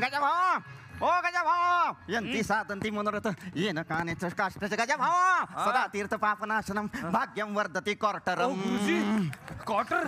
गजा भाऊ, ओ गजा भाऊ, यंती साधंती मनोरथ येन कानेच काष्टच गजा भाऊ, सदा तीर्थ पापनाशनम भाग्यम वर्धती क्वार्टरम. क्वार्टर?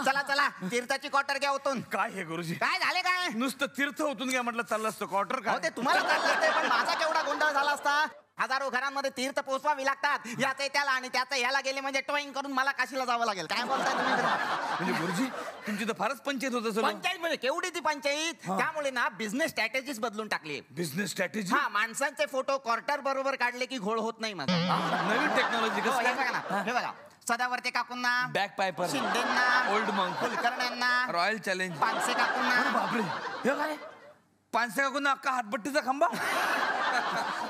चला चला तीर्थाची क्वार्टर घ्या होतून. काय हे गुरुजी, काय झाले काय? नुसतं तीर्थ होतून घ्या म्हटलं चाललं असतं, क्वार्टर काय? ते तुम्हाला चाललं ते, पण माझा केवढा गोंधळ झाला असता. हजारो घरांमध्ये तीर्थ पोचवावी लागतात, याचे त्याला आणि त्याचं ह्याला गेले म्हणजे टोईंग करून मला काशीला जावं लागेल. काय बोलताय तुम्ही? म्हणजे गुरुजी तुमची तर फारच पंचायत होत असेल. पंचायत म्हणजे केवढी ती पंचायत. त्यामुळे ना बिझनेस स्ट्रॅटेजीच बदलून टाकली. Business strategy? हा, माणसांचे फोटो क्वार्टर बरोबर काढले की घोळ होत नाही माझा. नवीन टेक्नॉलॉजी हे बघा ना, हे बघा सदावर्ते काकूंना, बॅक पायपर, शिंदेना, ओल्ड मंक, कुलकर्ण्यांना, रॉयल चॅलेंज, पानसे काकूंना. बापरे, हे काय पानसे काकूंना अख्खा हातभट्टीचा खंबा.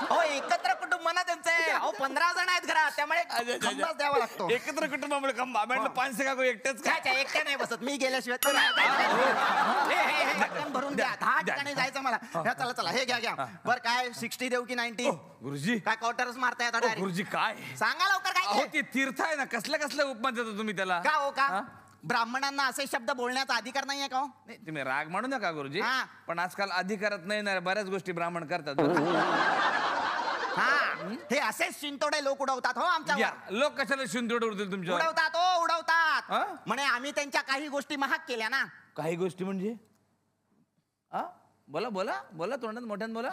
हो, एकत्र कुटुंब ना त्यांचे. अहो 15 जण आहेत घरात, त्यामुळे खंबाच द्यावा लागतो. एकत्र कुटुंबामुळे खंबा म्हटलं. पानसे काकू एकटेच काय? एकट्या नाही बसत, मी गेल्याशिवाय भरून द्या. 10 ठिकाणी जायचं मला. चला चला हे घ्या घ्या. बर काय 60 देऊ की 90? गुरुजी काय क्वार्टर्स मारताय आता? गुरुजी काय सांगा लवकर. काय ते तीर्थ आहे ना, कसल्या कसल्या उपमान देता तुम्ही त्याला? का हो का ब्राह्मणांना असे शब्द बोलण्याचा अधिकार नाहीये का? नाही, तुम्ही राग मानू नका गुरुजी, हा. पण आजकाल अधिकारत नाही ना, बऱ्याच गोष्टी ब्राह्मण करतात. हा, हे असेच शिंतोडे लोक उडवतात हो आमच्या. लोक कशाला शिंदोड उडतील तुमच्या? उडवतात हो, उडवतात. हा? म्हणे आम्ही त्यांच्या काही गोष्टी महाग केल्या ना. काही गोष्टी म्हणजे? बोला बोला बोला, तोंडात मोठ्यानं बोला.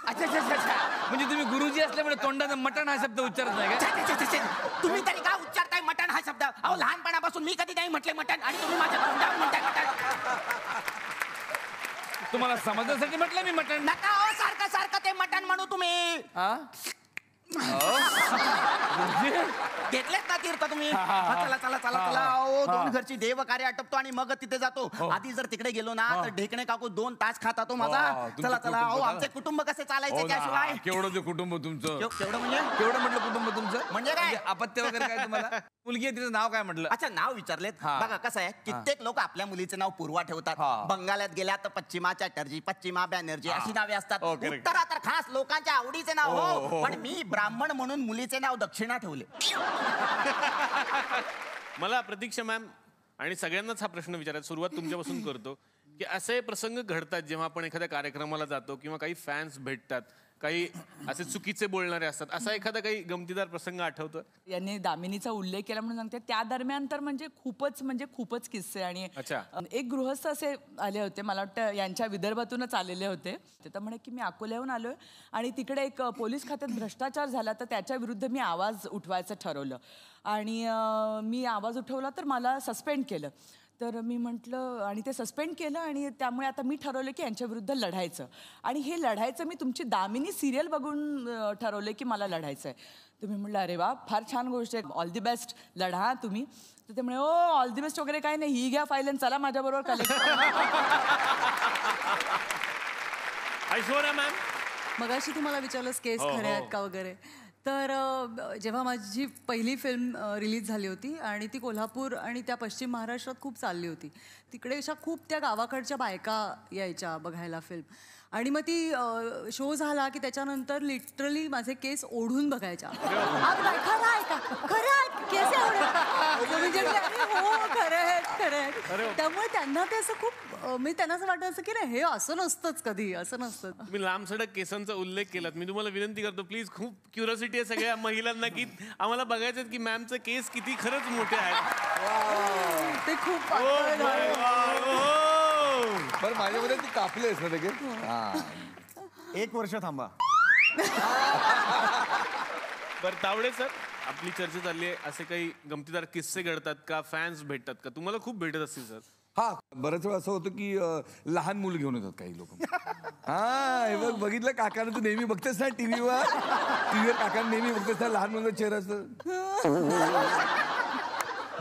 अच्छा अच्छा अच्छा, म्हणजे तुम्ही गुरुजी असल्यामुळे तोंडानं मटण हा शब्द उच्चारत नाही का? तुम्ही तरी का उच्चारताय मटण हा शब्द? अहो लहानपणापासून मी कधी नाही म्हटले मटण, आणि तुम्ही माझ्या तोंडावर म्हणताय मटण. तुम्हाला समजण्यासाठी म्हटलं मी मटण. नका हो सारखं सारखं ते मटण म्हणू तुम्ही. घेतलेत ना तीर्थ तुम्ही? चला चला चला चला. दोन घरची देव कार्य आटपतो आणि मग तिथे जातो. आधी जर तिकडे गेलो ना तर ढेकणे काकू 2 तास खाता तो माझा. चला चला. अहो आमचे कुटुंब कसे चालायचे त्याशिवाय? केवढं ते कुटुंब तुमचं? केवढं म्हणजे? केवढं म्हटलं कुटुंब तुमचं? म्हणजे काय? अपत्य वगैरे काय तुम्हाला? मुलगी आहे, तिचं नाव काय म्हटलं? अच्छा, नाव विचारलेत. बघा कसं आहे, कित्येक लोक आपल्या मुलीचे नाव पूर्वा ठेवतात. बंगालात गेल्या तर पश्चिमा चॅटर्जी, पश्चिमा बॅनर्जी अशी नावे असतात. उत्तरात तर खास लोकांच्या आवडीचे नाव हो. पण मी ब्राह्मण म्हणून मुलीचे नाव दक्षिणा ठेवले. मला प्रतीक्षा मॅम आणि सगळ्यांनाच हा प्रश्न विचारायचा, सुरुवात तुमच्यापासून करतो, की असे प्रसंग घडतात जेव्हा आपण एखाद्या कार्यक्रमाला जातो किंवा काही फॅन्स भेटतात, काही असे चुकीचे बोलणारे असतात, असा एखादा काही गमतीदार प्रसंग आठवतो? यांनी दामिनीचा उल्लेख केला म्हणून सांगते, त्या दरम्यान तर म्हणजे खूपच किस्से. आणि एक गृहस्थ असे आले होते, मला वाटतं यांच्या विदर्भातूनच आलेले होते. ते तर म्हणे की मी अकोल्याहून आलोय आणि तिकडे एक पोलीस खात्यात भ्रष्टाचार झाला, तर त्याच्या विरुद्ध मी आवाज उठवायचं ठरवलं आणि मी आवाज उठवला तर मला सस्पेंड केलं. तर मी म्हटलं, आणि ते सस्पेंड केलं, आणि त्यामुळे आता मी ठरवलं की यांच्या विरुद्ध लढायचं. आणि हे लढायचं मी तुमची दामिनी सिरियल बघून ठरवलं की मला लढायचं आहे. तुम्ही म्हटलं अरे वा, फार छान गोष्ट आहे, ऑल दी बेस्ट, लढा तुम्ही. तर ते म्हणे ओ ऑल दी बेस्ट वगैरे काही नाही, ही घ्या फाईल आणि चला माझ्याबरोबर कलेक्ट. ऐश्वर्या मॅम, मगाशी तुम्हाला विचारलंस केस खरे आहेत का वगैरे, तर जेव्हा माझी पहिली फिल्म रिलीज झाली होती आणि ती कोल्हापूर आणि त्या पश्चिम महाराष्ट्रात खूप चालली होती, तिकडे अशा खूप त्या गावाकडच्या बायका यायच्या बघायला फिल्म, आणि मग ती शो झाला की त्याच्यानंतर लिटरली माझे केस ओढून बघायच्या. खरं आहे का, खरं आहे केस म्हणजे हो खरं आहे. त्यामुळे त्यांना ते असं खूप, मी त्यांना असं वाटायचं की नाही हे असं नसतंच, कधी असं नसतं. तुम्ही लांबसडक केसांचा उल्लेख केलात, मी तुम्हाला विनंती करतो प्लीज, खूप क्युरिओसिटी आहे सगळ्या महिलांना की आम्हाला बघायचं की मॅमचे केस किती खरंच मोठे आहेत. ते खूप बरं, माझ्यामध्ये ती कापलेस ना ते. 1 वर्ष थांबा. बरं तावडे सर, आपली चर्चा चालली आहे, असे काही गमतीदार किस्से घडतात का, फॅन्स भेटतात का? तुम्हाला खूप भेटत असतील सर. हा, बऱ्याच वेळा असं होतं की लहान मुलं घेऊन येतात काही लोक. हे बघ, बघितलं काकांना, तू नेहमी बघतेस ना टीव्हीवर काकांना नेहमी बघतेस ना, लहान मुलांचा चेहरा असतो,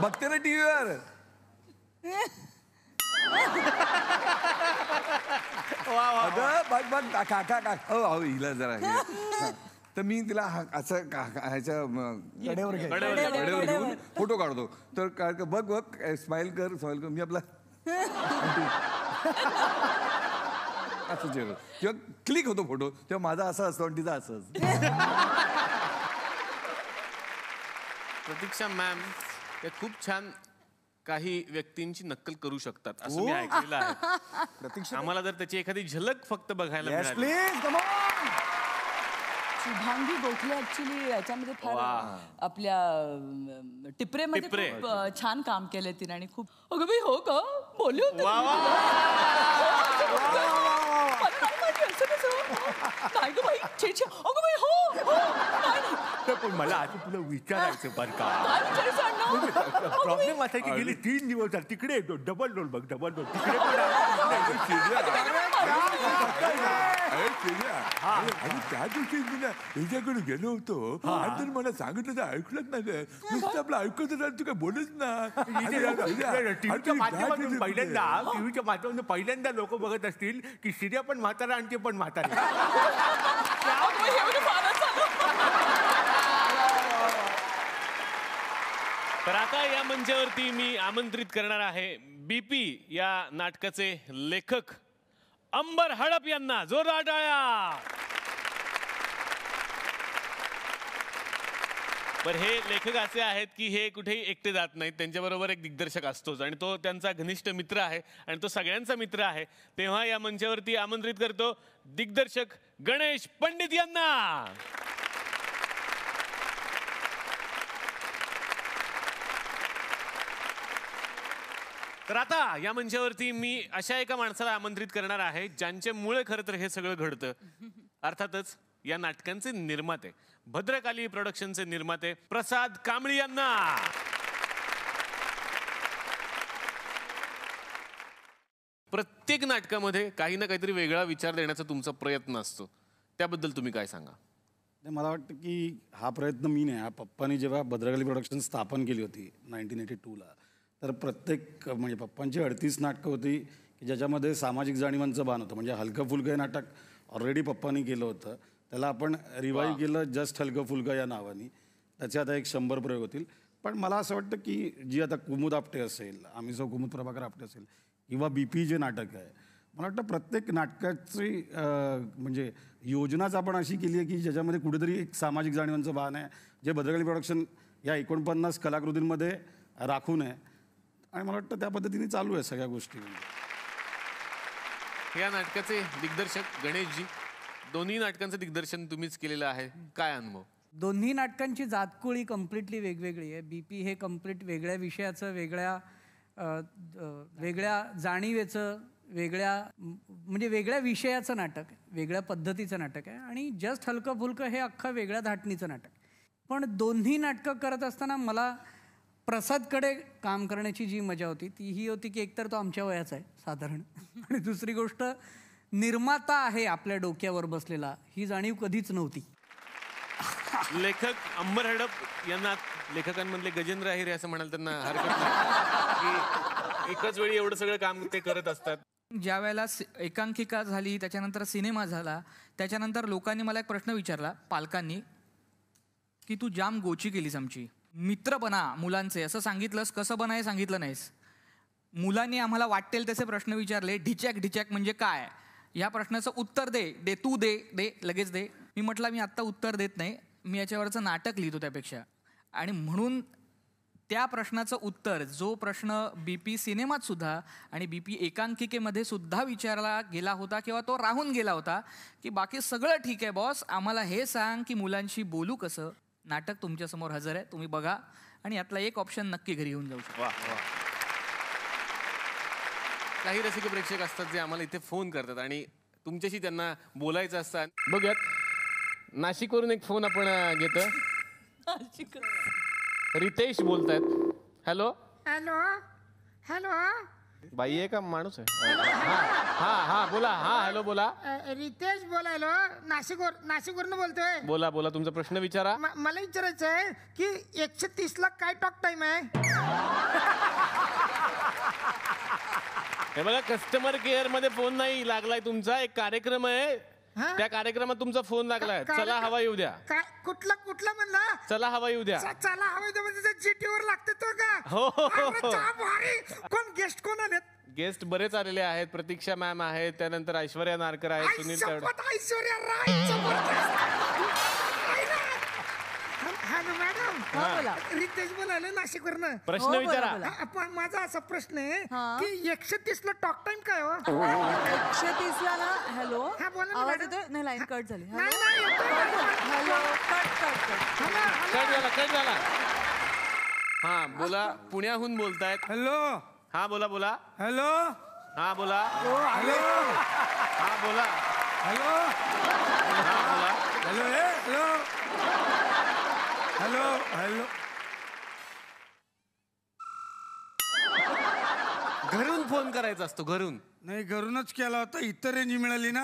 बघते ना टीव्हीवर. बघ काका हिला जरा. तर मी तिला असं ह्याच्या कडेवर घेऊन फोटो काढतो. तर बघ स्माइल कर, मी आपला असं चेहरा किंवा क्लिक होतो फोटो, तेव्हा माझा असा असतो आणि तिचा असं असतं. प्रतीक्षा मॅम, ते खूप छान काही व्यक्तींची नक्कल करू शकतात असं मी ऐकलेलं आहे. आम्हाला जर त्याची एखादी झलक फक्त बघायला मिळाली. Please come on. Shubhangi Gokhale actually याच्यामध्ये फार आपल्या टिपरेमध्ये खूप छान काम केलंय तिने आणि खूप अगं बाई हो का बोलले होते काय गं बाई छे छे अगं बाई हो पण मला आता तुला विचारायचं बरं का. काय विचारायचं अण्णा? प्रॉब्लेम असा की गेले 3 दिवस झाले तिकडे डबल डोल बघ डबल डोल तिकडे पण आणि त्या दिवशी मी ना हिच्याकडे गेलो होतो आणि तर मला सांगितलं तर ऐकलंच नाही. नुसतं आपलं ऐकत राहिलं तू काय बोलच ना. टीव्हीच्या माध्यमातून पहिल्यांदा लोक बघत असतील की सिरिया पण म्हातारा आणि ते पण म्हातारे. तर आता या मंचावरती मी आमंत्रित करणार आहे BP या नाटकाचे लेखक अंबर हडप यांना. जोरदार टाळ्या. पण हे लेखक असे आहेत की हे कुठेही एकटे जात नाहीत. त्यांच्याबरोबर एक दिग्दर्शक असतोच आणि तो त्यांचा घनिष्ठ मित्र आहे आणि तो सगळ्यांचा मित्र आहे. तेव्हा या मंचावरती आमंत्रित करतो दिग्दर्शक गणेश पंडित यांना. तर आता या मंचावरती मी अशा एका माणसाला आमंत्रित करणार आहे ज्यांचे मुळे खरं तर हे सगळं घडतं. अर्थातच या नाटकांचे निर्माते, भद्रकाली प्रोडक्शनचे निर्माते प्रसाद कांबळी यांना. प्रत्येक नाटकामध्ये काही ना काहीतरी वेगळा विचार देण्याचा तुमचा प्रयत्न असतो, त्याबद्दल तुम्ही काय सांगा? मला वाटतं की हा प्रयत्न मी नाही, पप्पांनी जेव्हा भद्रकाली प्रोडक्शन स्थापन केली होती 1982ला, तर प्रत्येक म्हणजे पप्पांची 38 नाटकं होती की ज्याच्यामध्ये सामाजिक जाणीवांचं भान होतं. म्हणजे हलकं फुलकं हे नाटक ऑलरेडी पप्पांनी केलं होतं, त्याला आपण रिवाईव्ह केलं जस्ट हलकं फुलकं या नावाने. त्याचे आता एक 100 प्रयोग होतील. पण मला असं वाटतं की जी आता कुमुद आपटे असेल, आम्ही जो कुमुद प्रभाकर आपटे असेल किंवा BP जे नाटक आहे, मला वाटतं प्रत्येक नाटकाची म्हणजे योजनाच आपण अशी केली आहे की ज्याच्यामध्ये कुठेतरी एक सामाजिक जाणीवांचं भान आहे, जे भद्रकाली प्रोडक्शन या 49 कलाकृतींमध्ये राखून आहे. आणि मला वाटतं त्या पद्धतीने चालू आहे सगळ्या गोष्टी. या नाटकाचे दिग्दर्शक गणेशजी, दोन्ही नाटकांचं दिग्दर्शन तुम्हीच केलेलं आहे, काय अनुभव? दोन्ही नाटकांची जातकुळी कम्प्लिटली वेगवेगळी आहे. BP हे कम्प्लीट वेगळ्या विषयाचं, वेगळ्या जाणीवेचं, म्हणजे वेगळ्या विषयाचं नाटक आहे, वेगळ्या पद्धतीचं नाटक आहे. आणि जस्ट हलकं फुलकं हे अख्खं वेगळ्या धाटणीचं नाटक. पण दोन्ही नाटकं करत असताना मला प्रसादकडे काम करण्याची जी मजा होती ती ही होती की एकतर तो आमच्या वयाचा आहे साधारण, आणि दुसरी गोष्ट निर्माता आहे आपल्या डोक्यावर बसलेला, ही जाणीव कधीच नव्हती. लेखक अंबर हडप यांना लेखकांमधले गजेंद्र अहिरे असं म्हणाल त्यांना हरकत नाही की एकाच वेळी एवढं सगळं काम ते करत असतात. ज्या वेळेला एकांकिका झाली, त्याच्यानंतर सिनेमा झाला, त्याच्यानंतर लोकांनी मला एक प्रश्न विचारला, पालकांनी, की तू जाम गोची केलीस आमची, मित्र बना मुलांचे असं सांगितलंस, कसं बना हे सांगितलं नाहीस. मुलांनी आम्हाला वाटेल तसे प्रश्न विचारले, ढिचॅक ढिचॅक म्हणजे काय, या प्रश्नाचं उत्तर दे तू दे लगेच दे. मी म्हटलं मी आत्ता उत्तर देत नाही, मी याच्यावरचं नाटक लिहितो त्यापेक्षा. आणि म्हणून त्या प्रश्नाचं उत्तर, जो प्रश्न BP सिनेमात सुद्धा आणि BP एकांकिकेमध्ये सुद्धा विचारला गेला होता किंवा तो राहून गेला होता, की बाकी सगळं ठीक आहे बॉस, आम्हाला हे सांग की मुलांशी बोलू कसं. नाटक तुमच्यासमोर हजर आहे, तुम्ही बघा आणि यातला एक ऑप्शन नक्की घरी येऊन जाऊ शकतो. काही रसिक प्रेक्षक असतात जे आम्हाला इथे फोन करतात आणि तुमच्याशी त्यांना बोलायचं असतं. बघूयात, नाशिकवरून एक फोन आपण घेतो. रितेश बोलतायत. हॅलो हॅलो हॅलो, बाई आहे का माणूस आहे? हा बोला. हॅलो बोला. रितेश बोलायलो, नाशिकवरून बोलतोय. बोला तुमचा प्रश्न विचारा. मला विचारायचं आहे की 130 ला काय टॉक टाइम आहे? हे बघा, कस्टमर केअर मध्ये फोन नाही लागलाय तुमचा, एक कार्यक्रम आहे, त्या कार्यक्रमात तुमचा फोन लागलाय. चला हवा येऊ द्या. कुठला म्हणला? चला हवा येऊ द्या. चला हवा येऊ द्या म्हणजे GT वर लागते तो का? हो. कोण गेस्ट कोण आलेत? गेस्ट बरेच आलेले आहेत. प्रतीक्षा मॅम आहेत, त्यानंतर ऐश्वर्या नारकर आहेत, सुनील ऐश्वर्या राय. हॅलो मॅडम हा बोला रितेश बोलायला नाशिकवरनं प्रश्न हो, बोला, विचारा बोला. आपण माझा असा प्रश्न आहे हा. की 130 ला टॉक टाइम काय हो 130 ला ना हॅलो हा, बोला ना, आवाज मॅडम. येतोय नाही लाईन कट झाली नाही नाही येतोय madam. Hello cut hello, cut झाला हा बोला पुण्याहून बोलतायत हॅलो हा बोला हॅलो हा बोला हॅलो हा बोला हॅलो हा बोला हॅलो हॅलो हॅलो हॅलो घरून फोन करायचा असतो घरून नाही घरूनच केला होता इतर रेंज मिळाली ना